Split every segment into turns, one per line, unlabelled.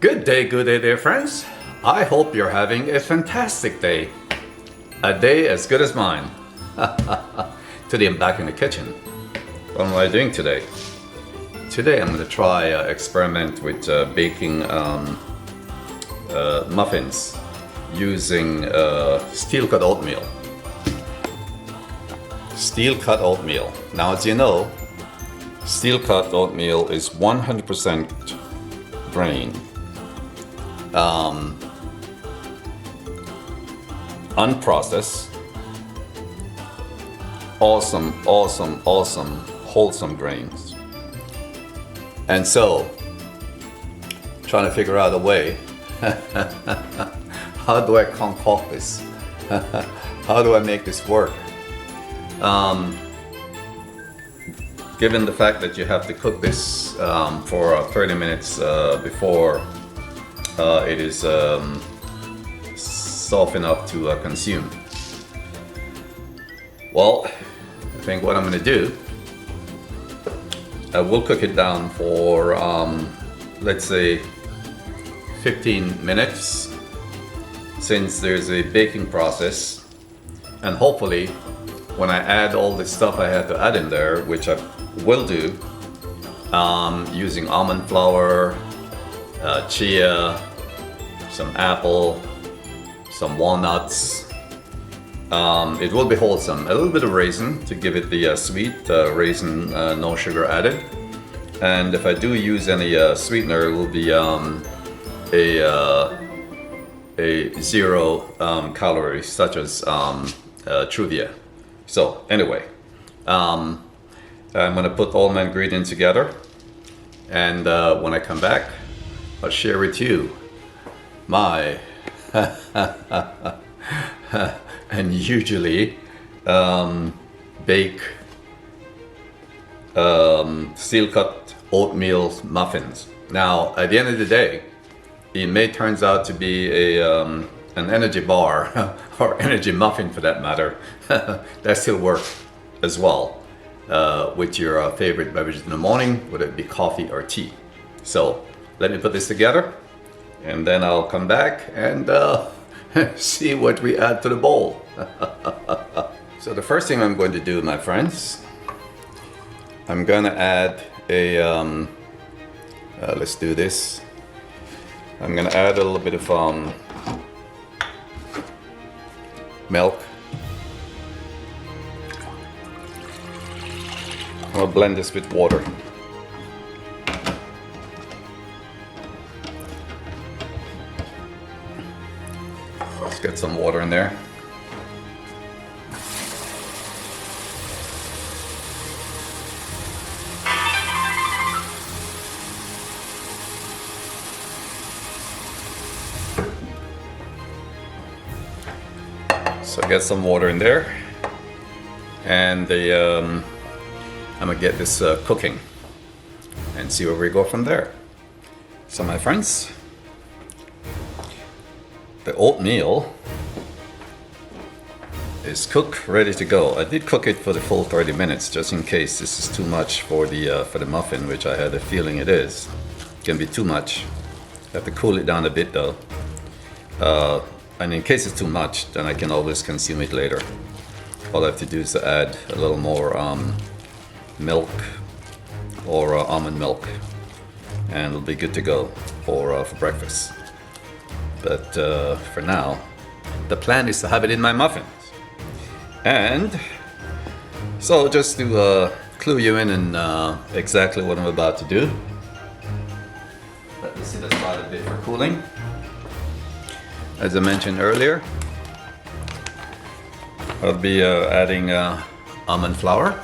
Good day there friends. I hope you're having a fantastic day. A day as good as mine. Today I'm back in the kitchen. What am I doing today? Today I'm going to try experiment with baking muffins using steel cut oatmeal. Steel cut oatmeal. Now as you know, steel cut oatmeal is 100% grain. Unprocessed, awesome, wholesome grains. And so, trying to figure out a way, how do I concoct this? How do I make this work? Given the fact that you have to cook this for 30 minutes before it is soft enough to consume. Well, I think what I'm going to do, I will cook it down for let's say 15 minutes, since there's a baking process, and hopefully when I add all the stuff I had to add in there, which I will do, using almond flour, chia, some apple, some walnuts. It will be wholesome. A little bit of raisin to give it the sweet raisin, no sugar added. And if I do use any sweetener, it will be a zero calories, such as Truvia. So anyway, I'm gonna put all my ingredients together, and when I come back, I'll share with you my and usually bake steel cut oatmeal muffins. Now at the end of the day, it may turns out to be an energy bar or energy muffin for that matter. That still works as well with your favorite beverage in the morning, whether it be coffee or tea. So let me put this together, and then I'll come back and see what we add to the bowl. So the first thing I'm going to do, my friends, I'm going to add a, let's do this. I'm going to add a little bit of milk. I'll blend this with water. Let's get some water in there. So get some water in there, and I'm gonna get this cooking and see where we go from there. So my friends, the oatmeal is cooked, ready to go. I did cook it for the full 30 minutes, just in case this is too much for the muffin, which I had a feeling it is. It can be too much. I have to cool it down a bit though. And in case it's too much, then I can always consume it later. All I have to do is add a little more milk or almond milk, and it'll be good to go for breakfast. But for now, the plan is to have it in my muffins. And so just to clue you in on exactly what I'm about to do, let me set aside a bit for cooling. As I mentioned earlier, I'll be adding almond flour.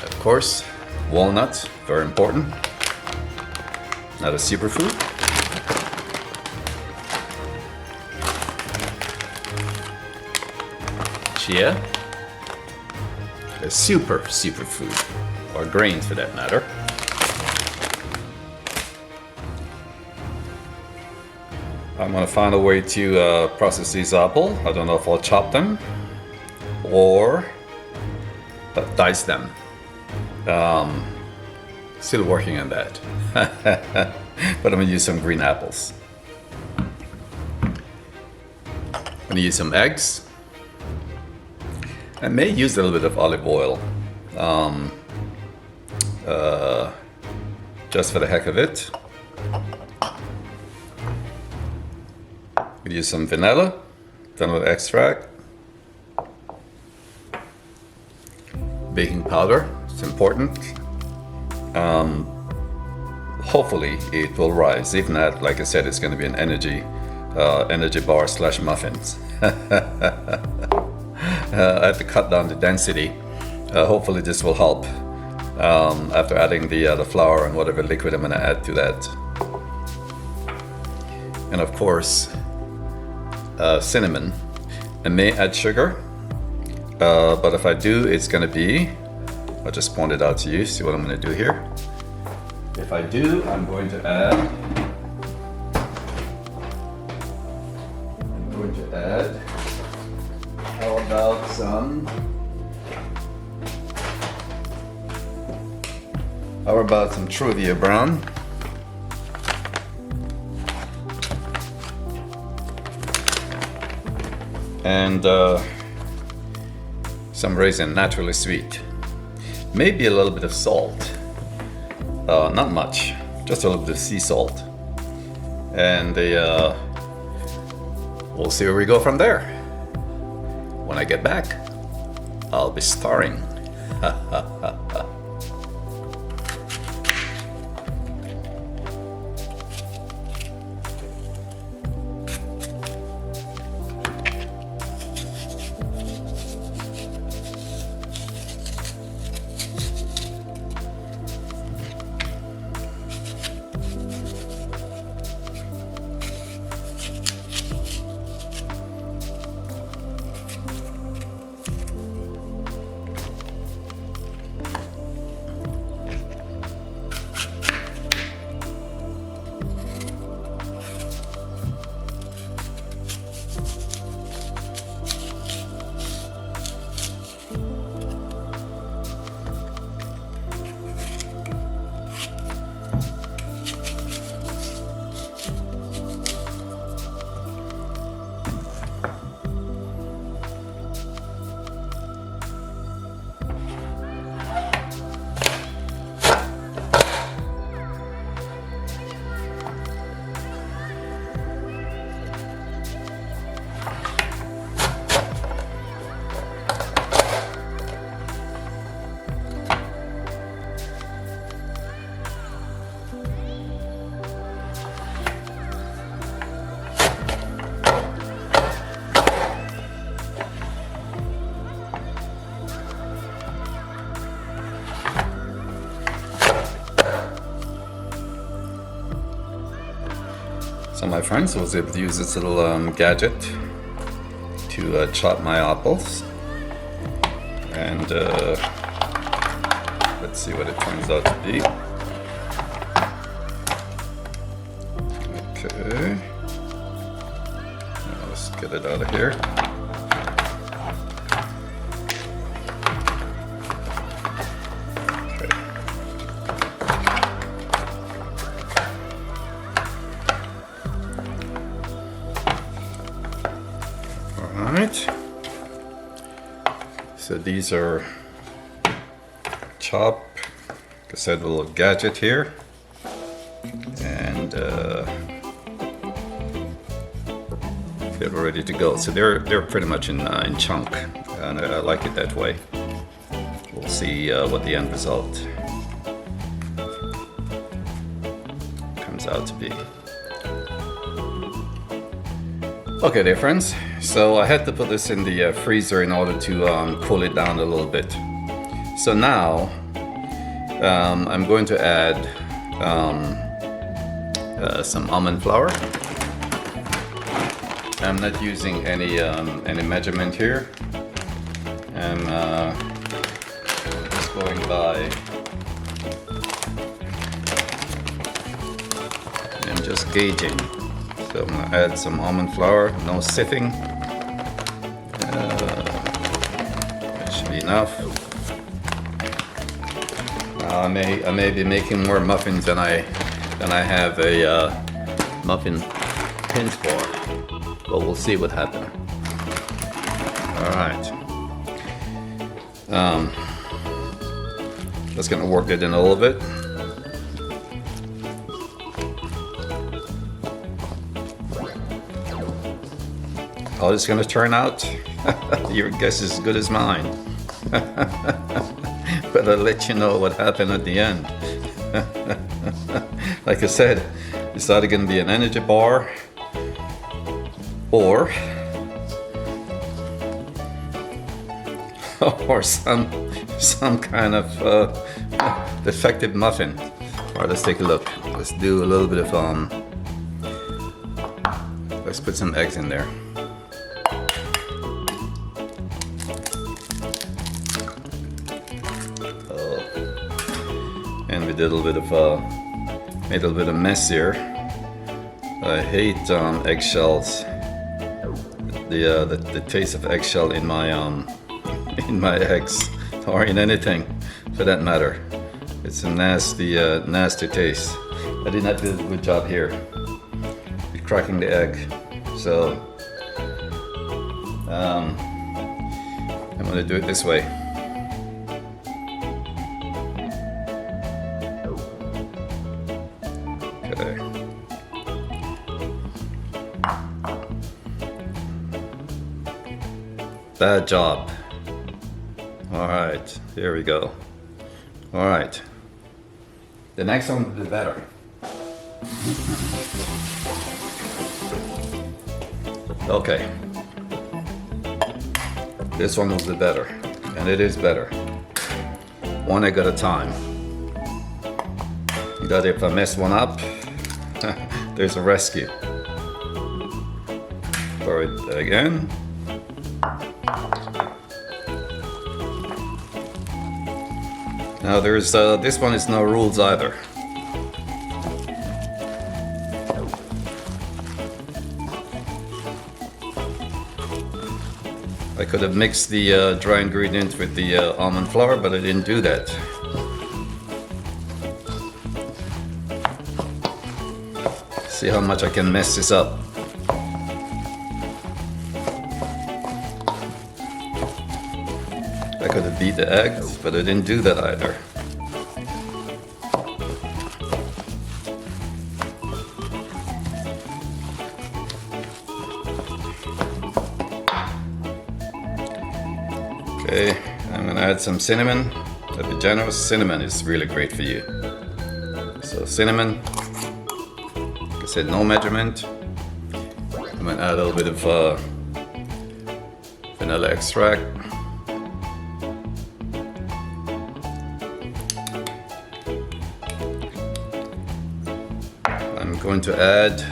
Of course, walnuts, very important. Not a superfood. Chia, a superfood, or grains for that matter. I'm gonna find a way to process these apple. I don't know if I'll chop them or dice them. Still working on that. But I'm gonna use some green apples. I'm gonna use some eggs. I may use a little bit of olive oil, just for the heck of it. We'll use some vanilla extract, baking powder. It's important. Hopefully it will rise. If not, like I said, it's going to be an energy bar / muffins. I have to cut down the density. Hopefully this will help after adding the flour and whatever liquid I'm going to add to that. And of course, cinnamon. I may add sugar, but if I do, it's going to be, I'll just point it out to you, see what I'm going to do here. If I do, I'm going to add how about some Truvia brown. And some raisin, naturally sweet. Maybe a little bit of salt. Not much, just a little bit of sea salt. And we'll see where we go from there. When I get back, I'll be starring. So my friends, I was able to use this little gadget to chop my apples, and let's see what it turns out to be. Okay, now let's get it out of here. So these are chopped, like I said, a little gadget here, and they're ready to go. So they're pretty much in chunk, and I like it that way. We'll see what the end result comes out to be. Okay there friends, so I had to put this in the freezer in order to cool it down a little bit. So now I'm going to add some almond flour. I'm not using any measurement here. I'm just going by, I'm just gauging. So I'm going to add some almond flour, no sifting. enough. I may be making more muffins than I have a muffin pins for, but we'll see what happens. All right. Just gonna work it in a little bit. How it's gonna turn out? Your guess is as good as mine. But I'll let you know what happened at the end. Like I said, it's either gonna be an energy bar or some kind of defective muffin. All right, let's take a look. Let's do a little bit of let's put some eggs in there. And we did a little bit of made a little bit of mess here. I hate eggshells. The taste of eggshell in my eggs, or in anything for that matter. It's a nasty taste. I did not do a good job here with cracking the egg. So I'm gonna do it this way. Okay. Bad job. All right, here we go. All right. The next one will be better. Okay. This one will be better, and it is better. One egg at a time. That if I mess one up, there's a rescue. Pour it again. Now there's this one is no rules either. I could have mixed the dry ingredient with the almond flour, but I didn't do that. See how much I can mess this up. I could have beat the eggs, but I didn't do that either. Okay, I'm gonna add some cinnamon. That'd be generous. Cinnamon is really great for you. So cinnamon, like I said, no measurement. I'm gonna add a little bit of vanilla extract. I'm going to add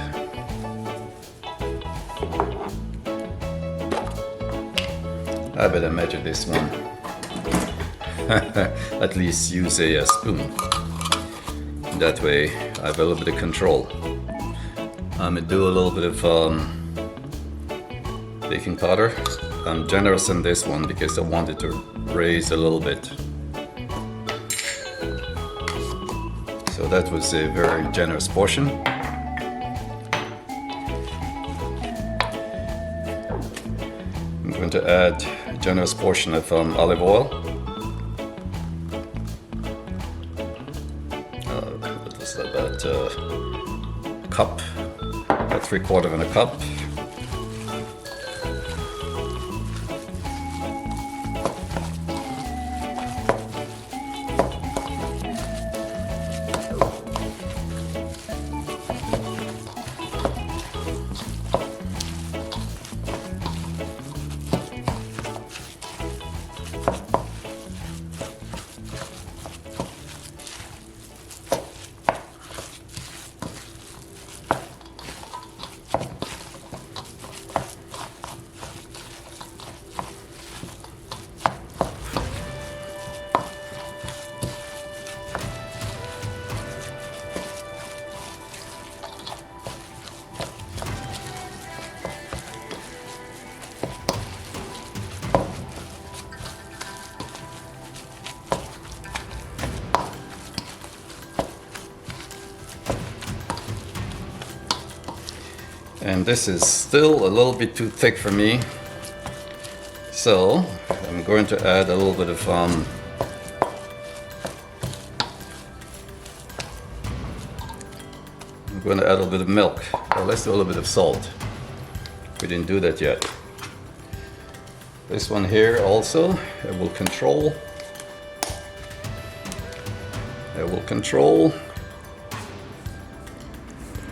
I better measure this one. At least use a spoon. That way I have a little bit of control. I'm gonna do a little bit of baking powder. I'm generous on this one because I wanted to raise a little bit. So that was a very generous portion. I'm going to add a generous portion of olive oil. What was that, about a cup, about 3/4 of a cup. And this is still a little bit too thick for me. So I'm going to add a little bit of I'm going to add a little bit of milk. Well, let's do a little bit of salt. We didn't do that yet. This one here also, it will control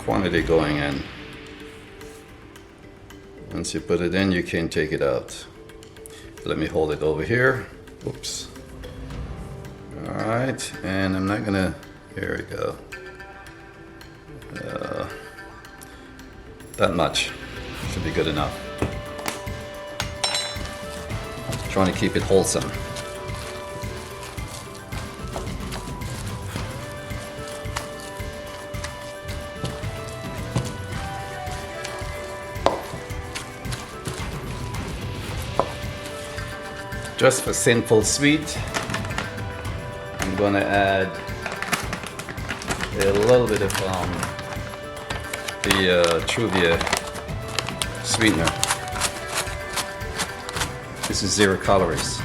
quantity going in. Once you put it in, you can't take it out. Let me hold it over here. Oops. All right, and I'm not gonna, here we go. That much should be good enough. Trying to keep it wholesome. Just for sinful sweet, I'm gonna add a little bit of the Truvia sweetener. This is 0 calories.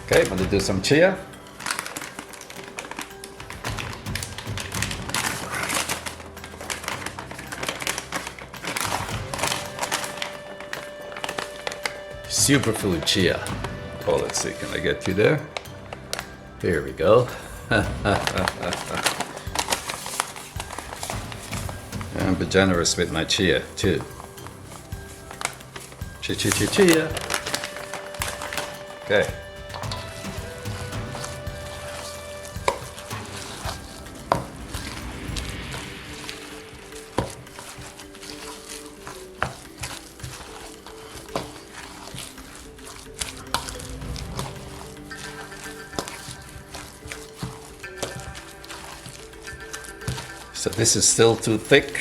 Okay, I'm gonna do some chia. Superfood chia. Oh, let's see, can I get you there? Here we go. And be generous with my chia too. Chia. Okay. So this is still too thick.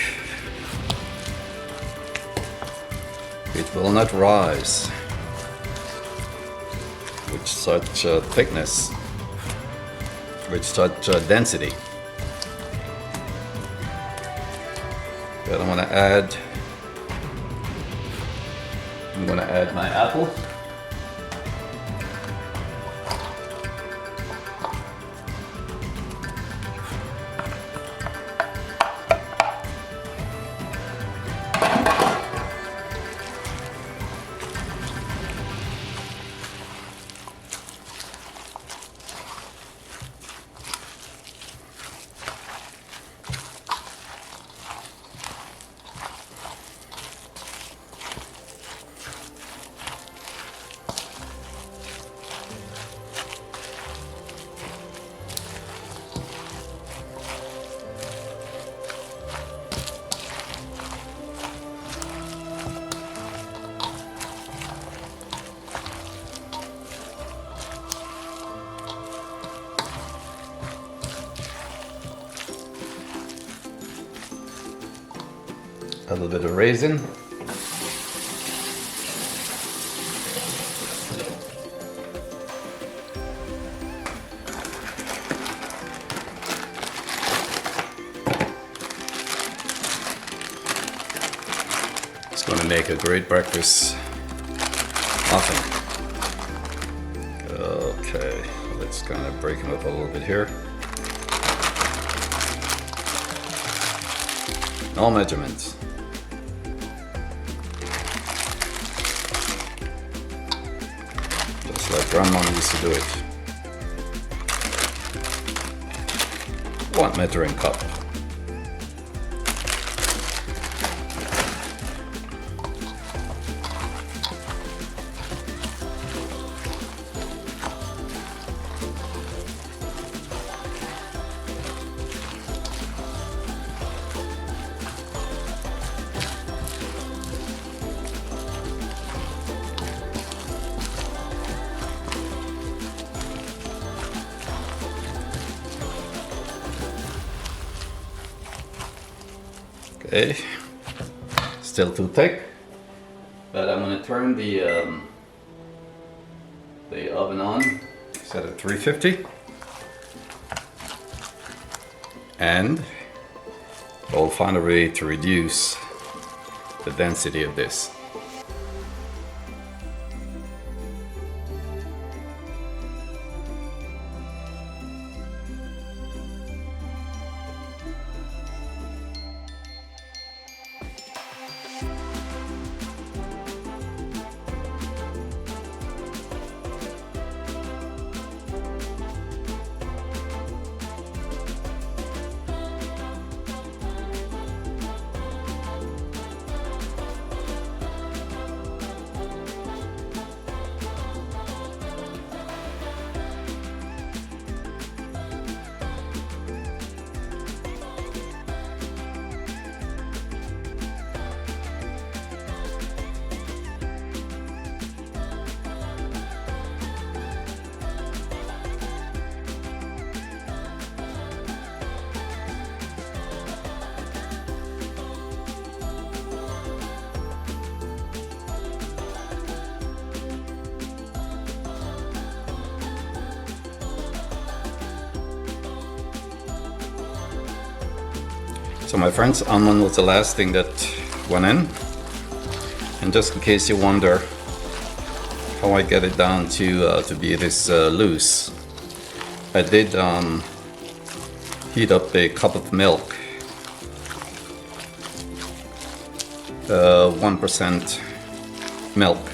It will not rise with such thickness, with such density. But I'm gonna add my apple. A little bit of raisin. It's going to make a great breakfast muffin. Okay, let's kind of break them up a little bit here. No measurements. Just like Grandma used to do it. 1 measuring cup. Okay, still too thick, but I'm gonna turn the oven on, set at 350, and we'll find a way to reduce the density of this. So my friends, almond was the last thing that went in. And just in case you wonder how I get it down to be this loose, I did heat up a cup of milk, 1% milk,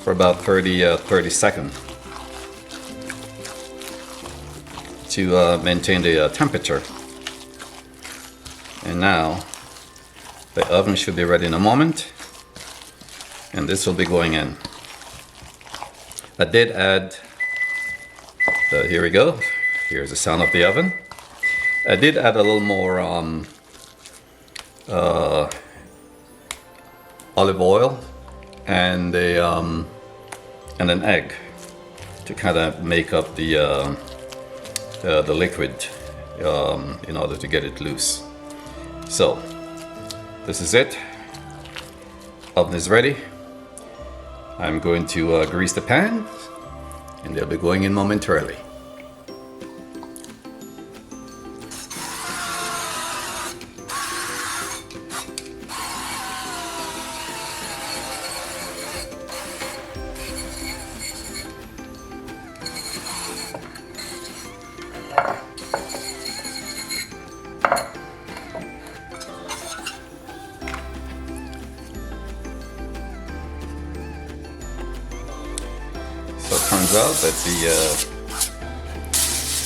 for about 30 seconds to maintain the temperature. And now the oven should be ready in a moment, and this will be going in. I did add, here we go, here's the sound of the oven. I did add a little more olive oil and an egg to kind of make up the liquid in order to get it loose. So this is it. Oven is ready. I'm going to grease the pan, and they'll be going in momentarily. So it turns out that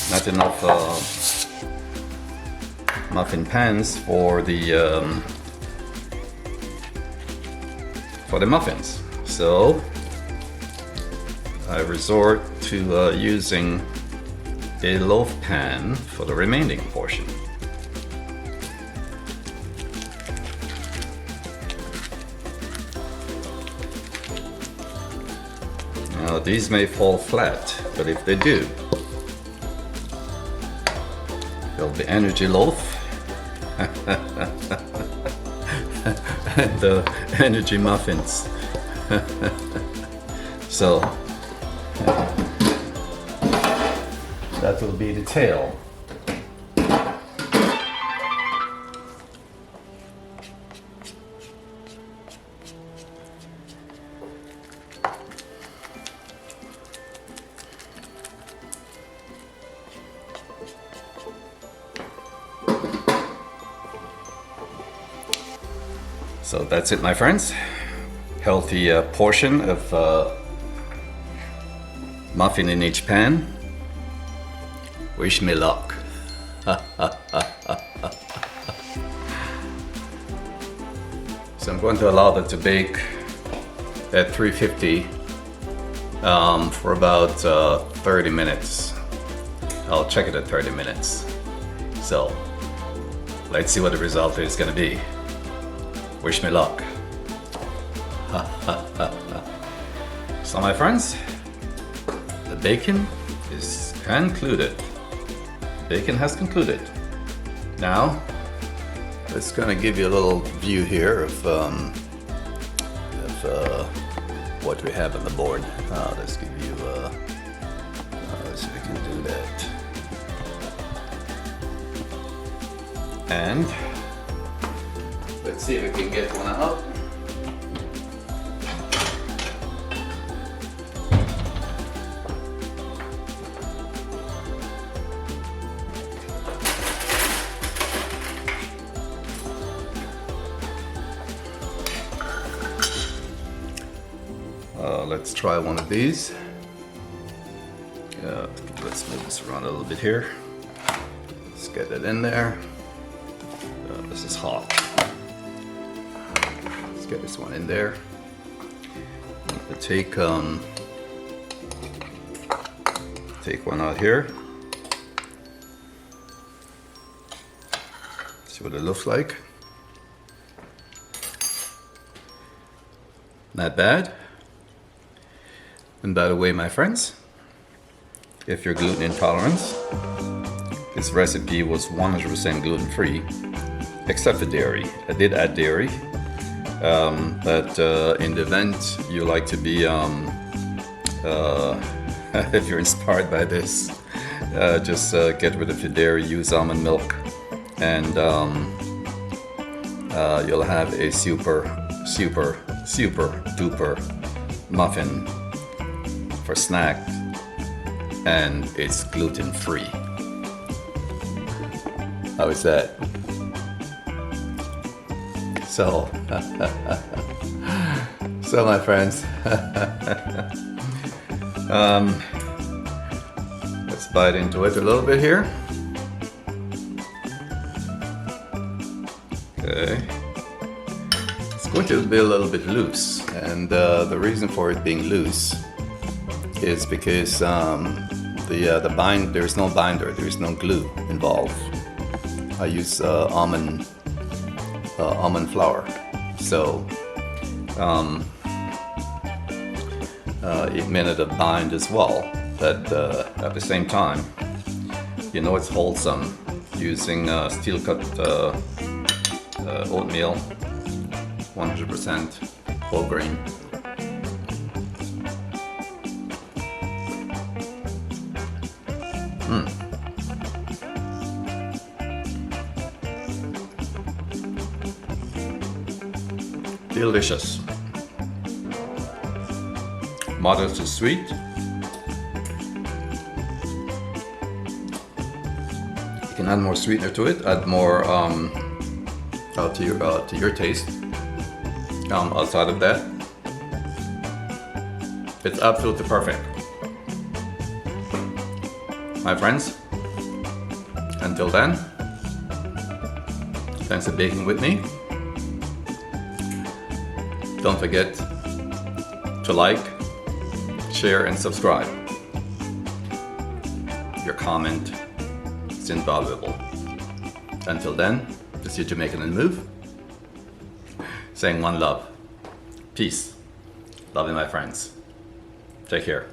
not enough muffin pans for the muffins. So I resort to using a loaf pan for the remaining portion. Now these may fall flat, but if they do, they'll be energy loaf and energy muffins. So that will be the tail. So that's it, my friends. Healthy portion of muffin in each pan. Wish me luck. So I'm going to allow that to bake at 350 for about 30 minutes. I'll check it at 30 minutes. So let's see what the result is going to be. Wish me luck. So my friends, the bacon is concluded. Bacon has concluded. Now It's going to give you a little view here of what we have on the board. Let's give you, let's see if we can do that. And let's see if we can get one up. Let's try one of these. Let's move this around a little bit here. Let's get it in there. This is hot. Let's get this one in there. I'll take one out here. See what it looks like. Not bad. And by the way, my friends, if you're gluten intolerant, this recipe was 100% gluten-free, except for dairy. I did add dairy, but in the event you like to be, if you're inspired by this, just get rid of your dairy, use almond milk, and you'll have a super duper muffin for snack, and it's gluten-free. How is that? So, so my friends, let's bite into it a little bit here. Okay. It's going to be a little bit loose, and the reason for it being loose is because there's no binder, there's no glue involved. I use almond flour, so it made it a bind as well. But at the same time, you know it's wholesome using Steel Cut Oatmeal, 100% whole grain. Delicious. Moderate to sweet. You can add more sweetener to it. Add more to your taste. Outside of that, it's absolutely perfect. My friends, until then, thanks for baking with me. Don't forget to like, share, and subscribe. Your comment is invaluable. Until then, this is Jamaican and Move, saying one love. Peace. Love you, my friends. Take care.